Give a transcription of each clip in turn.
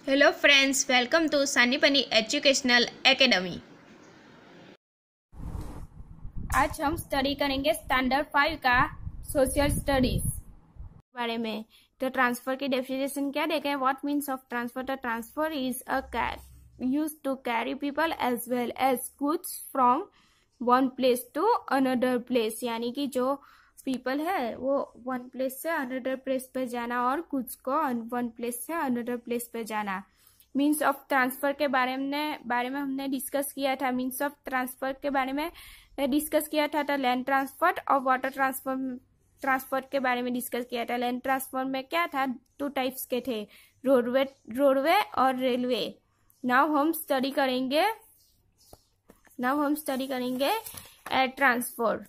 Hello friends, welcome to Sanipani educational academy. आज हम study करेंगे स्टैंडर्ड 5 का सोशल स्टडीज बारे में। तो ट्रांसफर की डेफिनेशन क्या देखें। What means of transfer. The transfer is a use to carry people as well as goods from one place to another place, यानी कि जो पीपल है वो वन प्लेस से अनदर प्लेस पे जाना और गुड्स को वन प्लेस से अनदर प्लेस पे जाना। मीन्स ऑफ ट्रांसफर के बारे में हमने डिस्कस किया था। मीन्स ऑफ ट्रांसफर के बारे में डिस्कस किया था तो लैंड ट्रांसफर और वाटर ट्रांसफर के बारे में डिस्कस किया था। लैंड ट्रांसफर में क्या था, 2 टाइप्स के थे, रोडवे और रेलवे। नाउ हम स्टडी करेंगे एयर ट्रांसफर।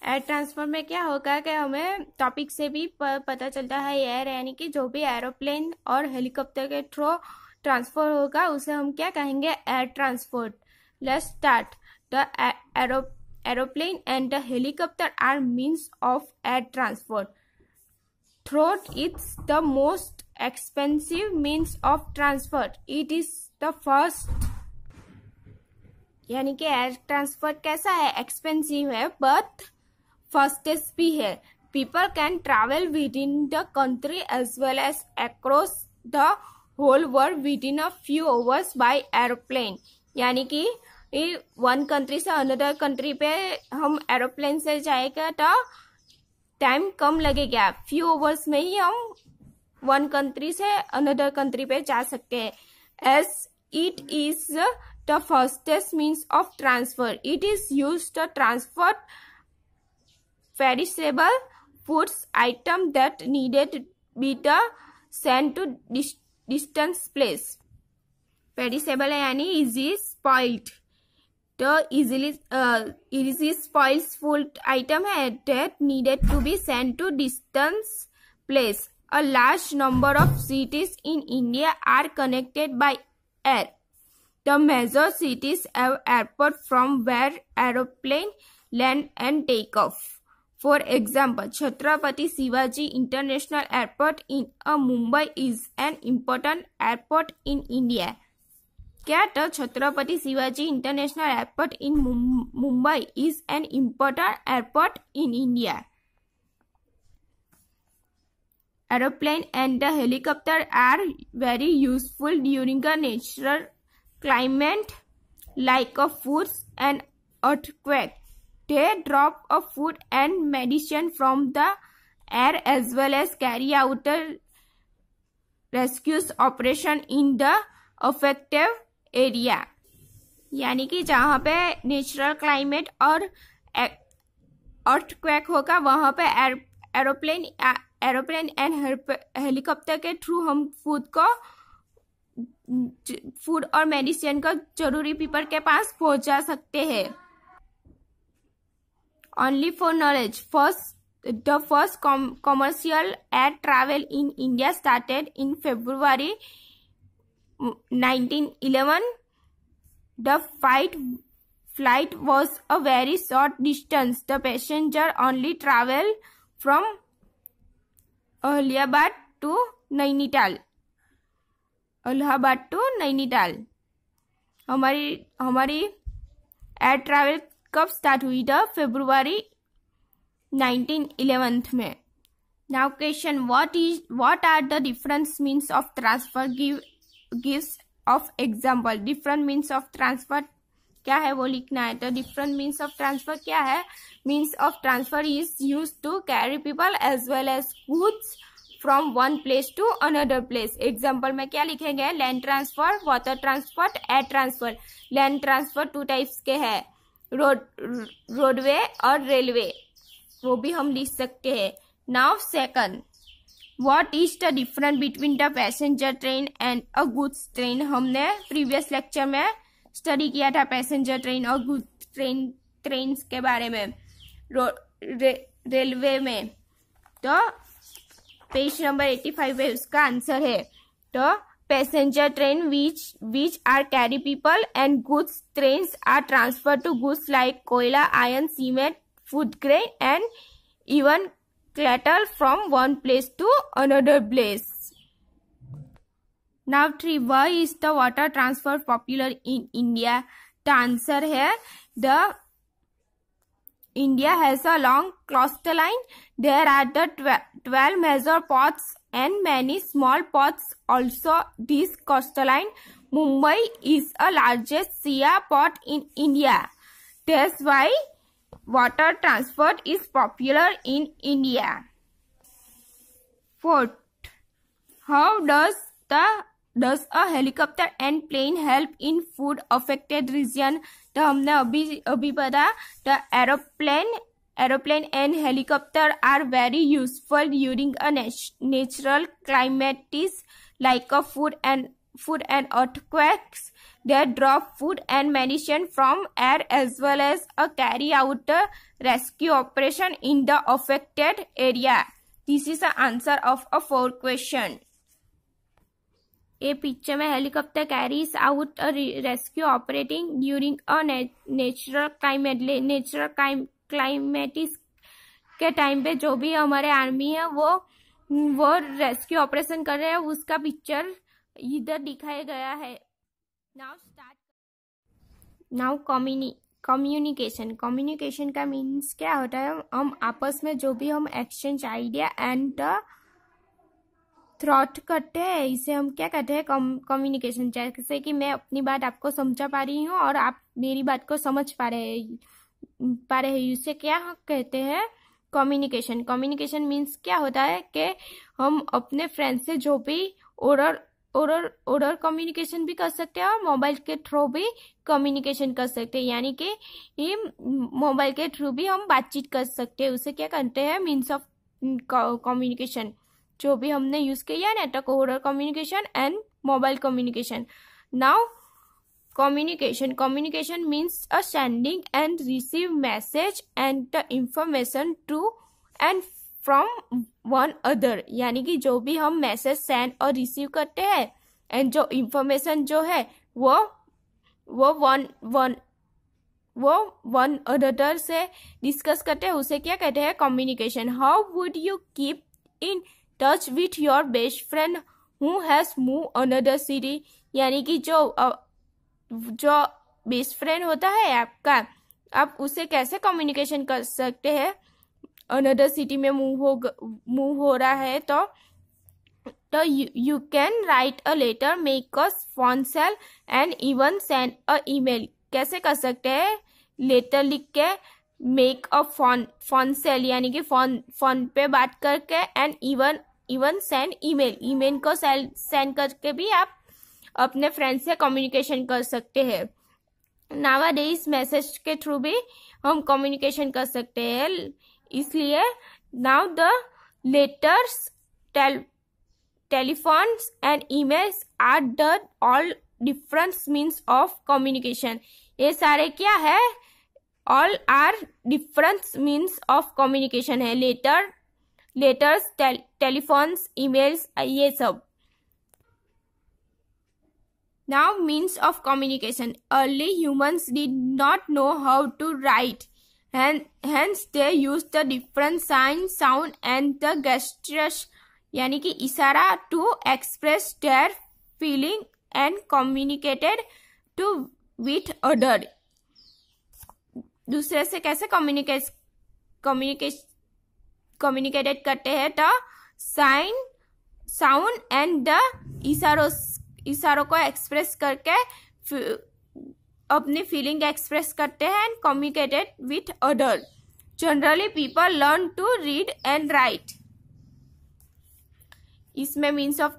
एयर ट्रांसफर में क्या होगा कि हमें टॉपिक से भी पता चलता है, एयर यानी कि जो भी एरोप्लेन और हेलीकॉप्टर के थ्रू ट्रांसफर होगा उसे हम क्या कहेंगे, air transfer. Let's start. The aeroplane and the helicopter are means of air transfer. Though it's the most expensive means of transfer, it is the first। यानी कि एयर ट्रांसफर कैसा है, एक्सपेंसिव है बट फास्टेस्ट भी है। People can travel within the country as well as across the whole world within a few hours by aeroplane. यानी कि one country से अनदर कंट्री पे हम एरोप्लेन से जाएगा तो टाइम कम लगेगा, फ्यू आवर्स में ही हम वन कंट्री से अनदर कंट्री पे जा सकते हैं। As it is the fastest means of transfer, it is used to transfer perishable foods item that needed be sent to distant place। perishable है यानी easy spoiled, तो easy spoils food item है that needed to be sent to distant place। A large number of cities in India are connected by air। The major cities have airport from where aeroplane land and take off। For example, Chhatrapati Shivaji International Airport in Mumbai is an important airport in India। क्या तो Chhatrapati Shivaji international airport in Mumbai is an important airport in India. Aeroplane and the helicopter are very useful during a natural climate like a floods and earthquake. They drop a food and medicine from the air as well as carry out a rescue operation in the affected area। यानी कि जहाँ पे natural climate और earthquake होगा वहाँ पे aeroplane and helicopter के through हम फूड और मेडिसिन को जरूरी पीपल के पास पहुंचा सकते हैं। Only for knowledge, the first commercial air travel in India started in February 1911। The flight was a very short distance। The passenger only travel from Allahabad to Nainital। हमारी air travel कब start हुई था, फरवरी 1911 में। Now question, what are the different means of transfer, gives of example. Different means of transfer क्या है वो लिखना है। तो डिफरेंट मीन्स ऑफ ट्रांसफर क्या है, means of transfer is use to carry people as well as goods from one place to another place. Example में क्या लिखेंगे, land transfer, water transfer, air transfer. Land transfer 2 types के हैं, roadway और railway, वो भी हम लिख सकते हैं। Now second, what is the difference between the passenger train and a goods train. हमने प्रीवियस लेक्चर में स्टडी किया था पैसेंजर ट्रेन और गुड्स ट्रेन के बारे में रेलवे में। तो पेज नंबर 85 पे उसका आंसर है। तो passenger train which are carry people and goods trains are transferred to goods like koila, iron, cement, food grain and even cattle from one place to another place। Now 3, why is the water transfer popular in India? The answer है the India has a long coastline. There are the 12 major ports and many small ports also. This coastline, Mumbai is a largest sea port in India. That's why water transport is popular in India. 4th, how does a helicopter and plane help in food affected region? तो हमने अभी पढ़ा the aeroplane and helicopter are very useful during a natural calamities like a food and earthquakes. They drop food and medicine from air as well as carry out a rescue operation in the affected area. This is the answer of a 4th question. A picture में helicopter carries out a rescue operating during a natural calamities के time पे जो भी हमारे army है वो rescue operation कर रहे हैं, उसका पिक्चर इधर दिखाया गया है. नाउ कम्युनिकेशन का मीन्स क्या होता है? हम आपस में जो भी हम एक्सचेंज आइडिया एंड थ्रॉट करते हैं, इसे हम क्या कहते हैं? कम्युनिकेशन. जैसे कि मैं अपनी बात आपको समझा पा रही हूँ और आप मेरी बात को समझ पा रहे हैं, इसे क्या कहते हैं? कम्युनिकेशन. कम्युनिकेशन मीन्स क्या होता है कि हम अपने फ्रेंड से जो भी ओरल कम्युनिकेशन भी कर सकते हैं और मोबाइल के थ्रू भी कम्युनिकेशन कर सकते हैं, यानी कि मोबाइल के थ्रू भी हम बातचीत कर सकते हैं. उसे क्या कहते हैं? Means of communication. जो भी हमने यूज किया है network, oral communication and mobile communication. Now communication means a sending and receive message and the information to and from one other. यानी कि जो भी हम मैसेज सेंड और रिसीव करते हैं एंड जो इंफॉर्मेशन जो है वो वन अदर से डिस्कस करते हैं, उसे क्या कहते हैं? Communication. How would you keep in touch with your best friend who has move another city? यानी कि जो बेस्ट फ्रेंड होता है आपका, आप उसे कैसे कम्युनिकेशन कर सकते हैं? अनदर सिटी में मूव हो रहा है तो you can write a letter, make a phone cell and even send a email. कैसे कर सकते हैं? लेटर लिख के, मेक अ फोन सेल यानी कि फोन पे बात करके, एंड इवन सेंड ईमेल को सेंड करके भी आप अपने फ्रेंड से कम्युनिकेशन कर सकते हैं. नावाडेज मैसेज के थ्रू भी हम कम्युनिकेशन कर सकते हैं. इसलिए now the letters, telephones and emails are the all different means of communication. ये सारे क्या है? all are different means of communication है. लेटर्स, telephones, emails, ये सब. Now means of communication. Early humans did not know how to write, and hence they used the different signs, sound and the gestures यानी कि इशारा to express their feeling and communicated to with other. दूसरे से कैसे communicated करते हैं? तो sign, sound and the इशारों को एक्सप्रेस करके अपनी फीलिंग एक्सप्रेस करते हैं and communicated with other. Generally people learn to read and write. इसमें मीन्स ऑफ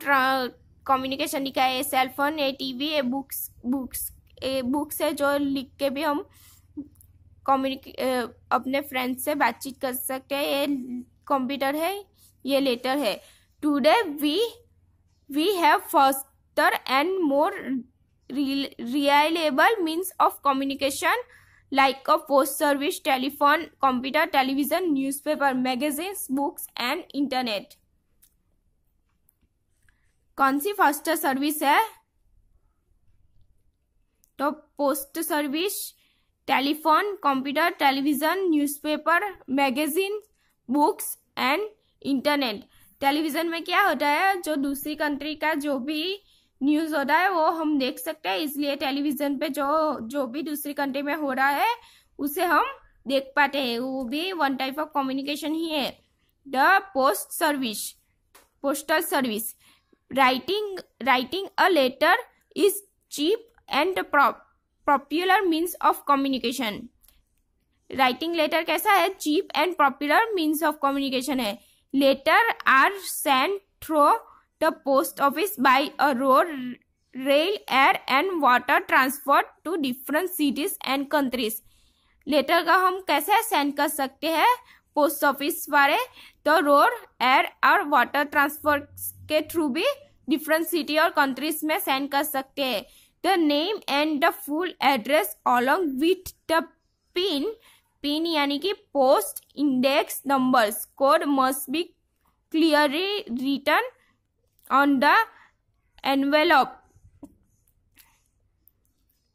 कम्युनिकेशन लिखा है. Cellphone, a TV, a books है जो लिख के भी हम अपने फ्रेंड से बातचीत कर सकते हैं. ये कंप्यूटर है, ये लेटर है. Today we have faster and more reliable means of communication like a post service, telephone, computer, television, newspaper, magazines, books and internet. कौन सी फास्टर सर्विस है? तो post service, telephone, computer, television, newspaper, magazine, books and internet. Television में क्या होता है? जो दूसरी country का जो भी न्यूज होता है वो हम देख सकते हैं, इसलिए टेलीविजन पे जो भी दूसरी कंट्री में हो रहा है उसे हम देख पाते हैं, वो भी वन टाइप ऑफ कम्युनिकेशन ही है। The postal service, writing a letter is cheap and popular means of communication. Writing letter कैसा है? Cheap and popular means of communication है। Letter are send through the post office by a road, rail, air and water transport to different cities and countries. Letter का हम कैसे send कर सकते हैं? Post office वाले तो रोड, एयर और वाटर ट्रांसपोर्ट के थ्रू भी डिफरेंट सिटी और कंट्रीज में सेंड कर सकते हैं। The name and the full address along with the pin यानी कि post index numbers code must be clearly written on the envelope.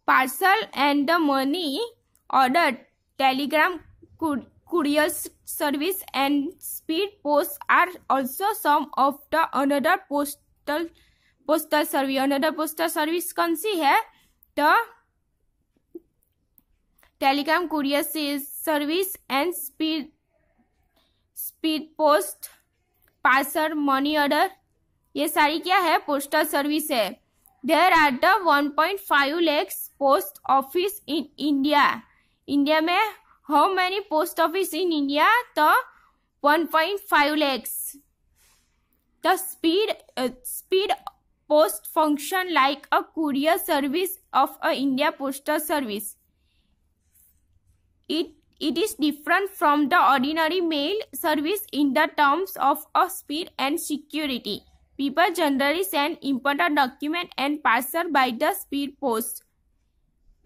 Parcel and the money order, telegram, courier service and speed post are also some of the another postal service. Another postal service कौन सी है? The telegram, courier service and speed post, parcel, money order, ये सारी क्या है? Postal service है। There are the 1.5 lakhs post office in India. India में how many post office in India? तो 1.5 lakhs. The speed post function like a courier service of a India postal service. It is different from the ordinary mail service in the terms of a speed and security. People generally send important documents and parcel by the speed post.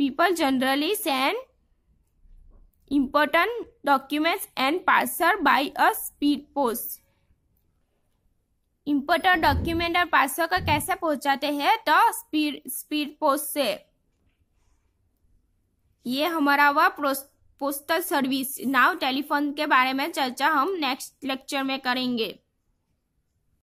People generally send important documents and parcel by a speed post. Important document और parcel का कैसे पहुंचाते हैं? तो speed post से। ये हमारा हुआ पोस्टल सर्विस। नाउ टेलीफोन के बारे में चर्चा हम नेक्स्ट लेक्चर में करेंगे।